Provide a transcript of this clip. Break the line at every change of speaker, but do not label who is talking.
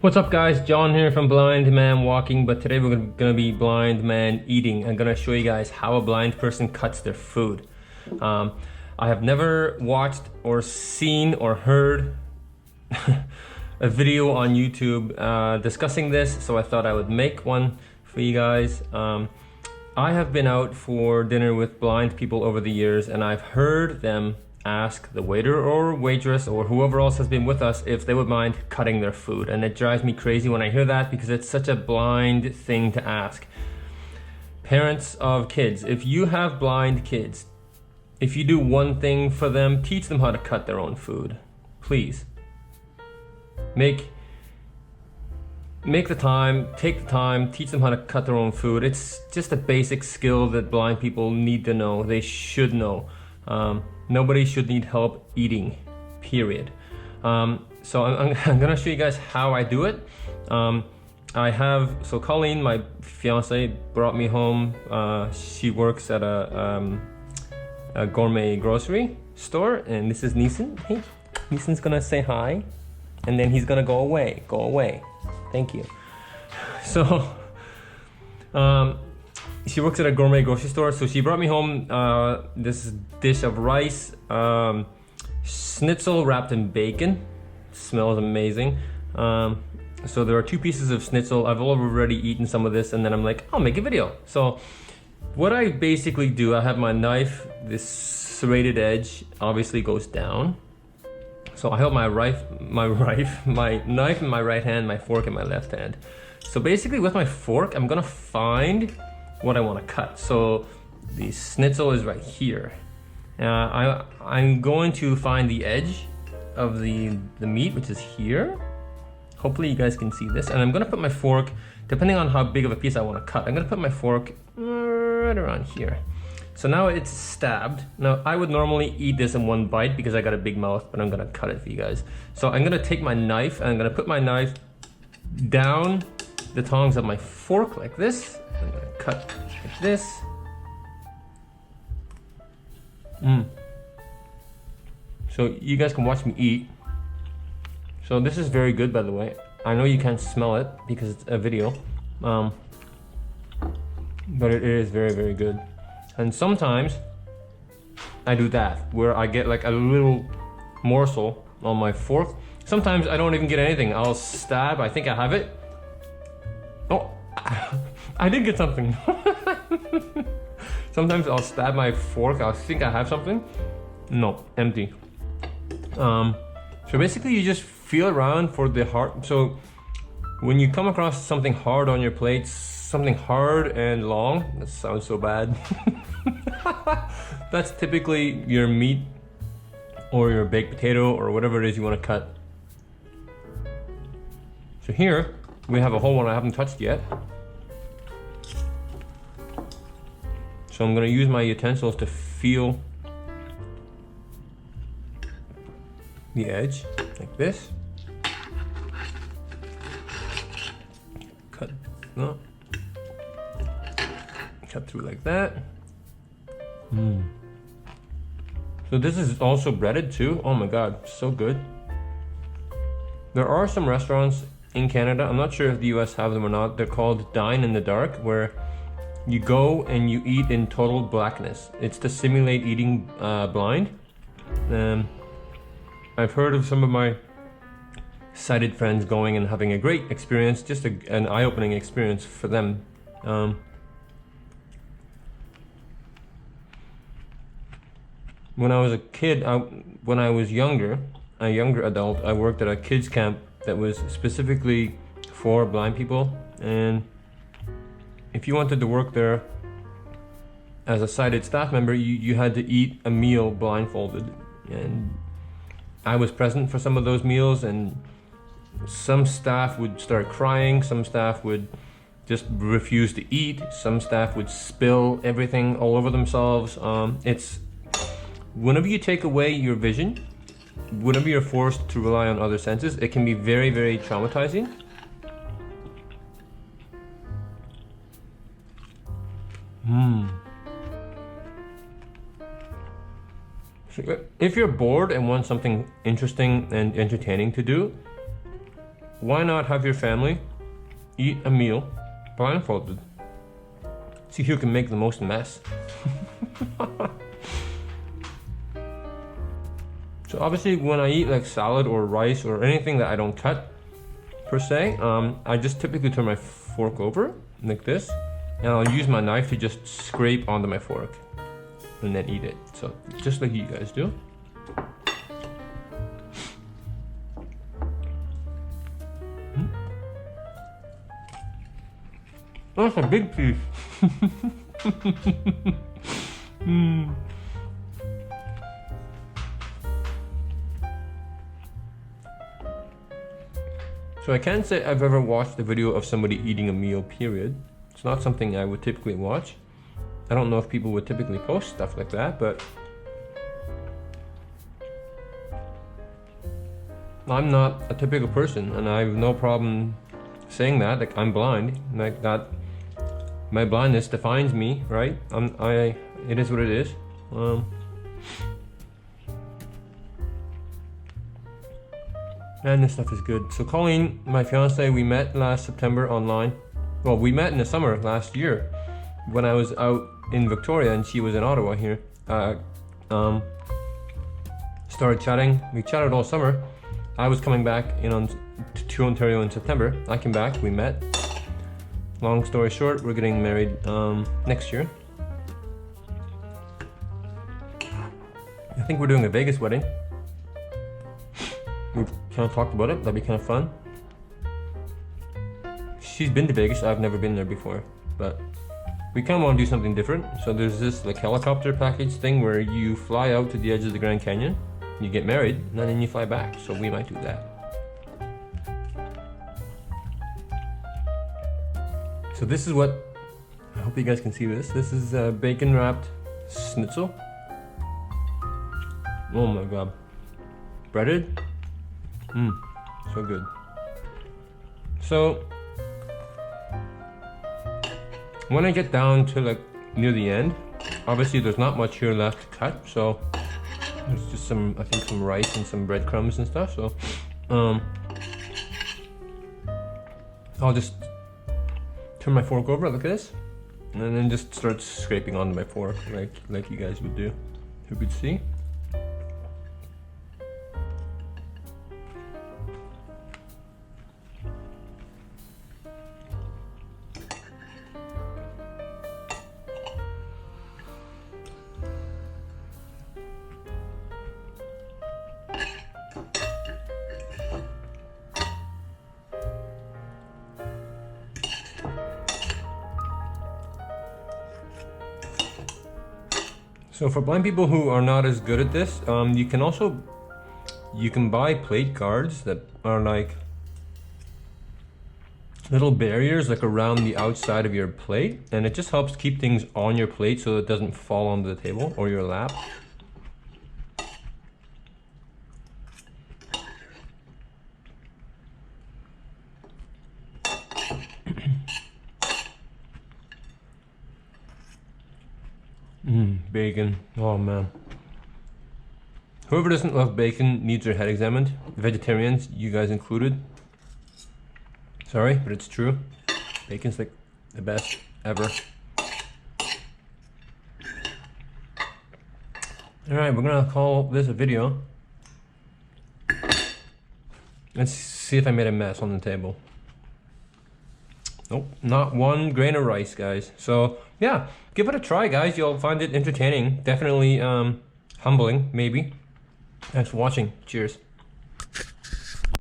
What's up guys, John here from Blind Man Walking, but today we're gonna be Blind Man Eating. I'm gonna show you guys how a blind person cuts their food. I have never watched or seen or heard a video on YouTube discussing this, so I thought I would make one for you guys. I have been out for dinner with blind people over the years, and I've heard them ask the waiter or waitress or whoever else has been with us if they would mind cutting their food. And it drives me crazy when I hear that because it's such a blind thing to ask. Parents of kids, if you have blind kids, if you do one thing for them, teach them how to cut their own food. Please. Make the time, take the time, teach them how to cut their own food. It's just a basic skill that blind people need to know. They should know. Nobody should need help eating, period. So I'm gonna show you guys how I do it. So Colleen, my fiance, brought me home. She works at a gourmet grocery store, and this is Neeson. Hey, Neeson's gonna say hi, and then he's gonna go away. Go away. Thank you. So, she works at a gourmet grocery store, so she brought me home this dish of rice, schnitzel wrapped in bacon. It smells amazing. So there are 2 pieces of schnitzel. I've already eaten some of this, and then I'm like, I'll make a video. So what I basically do, I have my knife. This serrated edge obviously goes down. So I hold my knife in my right hand, my fork in my left hand. So basically with my fork, I'm gonna find what I want to cut. So the schnitzel is right here. I'm going to find the edge of the meat, which is here. Hopefully you guys can see this. And I'm gonna put my fork, depending on how big of a piece I want to cut, I'm gonna put my fork right around here. So now it's stabbed. Now I would normally eat this in one bite because I got a big mouth, but I'm gonna cut it for you guys. So I'm gonna take my knife and I'm gonna put my knife down the tongs of my fork like this. I'm gonna cut like this. So you guys can watch me eat. So this is very good, by the way. I know you can't smell it because it's a video, but it is very, very good. And sometimes I do that, where I get like a little morsel on my fork. Sometimes I don't even get anything. I'll stab, I think I have it. Oh, I did get something. Sometimes I'll stab my fork, I'll think I have something. No, empty. So basically you just feel around for the hard. So when you come across something hard on your plate, something hard and long, that sounds so bad. That's typically your meat or your baked potato or whatever it is you want to cut. So here we have a whole one I haven't touched yet. So I'm gonna use my utensils to feel the edge, like this. Cut through like that. So this is also breaded too. Oh my god, so good. There are some restaurants in Canada, I'm not sure if the US have them or not, they're called Dine in the Dark, where you go and you eat in total blackness. It's to simulate eating blind. I've heard of some of my sighted friends going and having a great experience, just an eye-opening experience for them. When I was a kid, when I was younger, a younger adult, I worked at a kids camp that was specifically for blind people, and if you wanted to work there as a sighted staff member, you had to eat a meal blindfolded. And I was present for some of those meals, and some staff would start crying, some staff would just refuse to eat, some staff would spill everything all over themselves. Whenever you take away your vision, whenever you're forced to rely on other senses, it can be very, very traumatizing. So if you're bored and want something interesting and entertaining to do, why not have your family eat a meal blindfolded? See who can make the most mess. So obviously when I eat like salad or rice or anything that I don't cut per se, I just typically turn my fork over like this, and I'll use my knife to just scrape onto my fork and then eat it. So just like you guys do. That's a big piece. So I can't say I've ever watched a video of somebody eating a meal, period. It's not something I would typically watch. I don't know if people would typically post stuff like that, but I'm not a typical person, and I have no problem saying that. Like, I'm blind, like that. My blindness defines me, right? It is what it is. And this stuff is good. So Colleen, my fiance, we met last September online. Well, we met in the summer last year when I was out in Victoria and she was in Ottawa here. Started chatting. We chatted all summer. I was coming back to Ontario in September. I came back, we met. Long story short, we're getting married next year. I think we're doing a Vegas wedding. We've kind of talked about it. That'd be kind of fun. She's been to Vegas. I've never been there before, but we kind of want to do something different. So there's this like helicopter package thing where you fly out to the edge of the Grand Canyon, you get married, and then you fly back. So we might do that. So this is what, I hope you guys can see this. This is bacon wrapped schnitzel. Oh my God. Breaded. So good. So when I get down to like near the end, obviously there's not much here left to cut. So there's just some, I think some rice and some breadcrumbs and stuff. So I'll just turn my fork over like this, and then just start scraping onto my fork like you guys would do. You could see. So for blind people who are not as good at this, you can buy plate guards that are like little barriers like around the outside of your plate, and it just helps keep things on your plate so it doesn't fall onto the table or your lap. Bacon. Oh man. Whoever doesn't love bacon needs their head examined. Vegetarians, you guys included. Sorry, but it's true. Bacon's like the best ever. Alright, we're gonna call this a video. Let's see if I made a mess on the table. Nope, not one grain of rice, guys. So yeah, give it a try, guys. You'll find it entertaining. Definitely humbling, maybe. Thanks for watching. Cheers.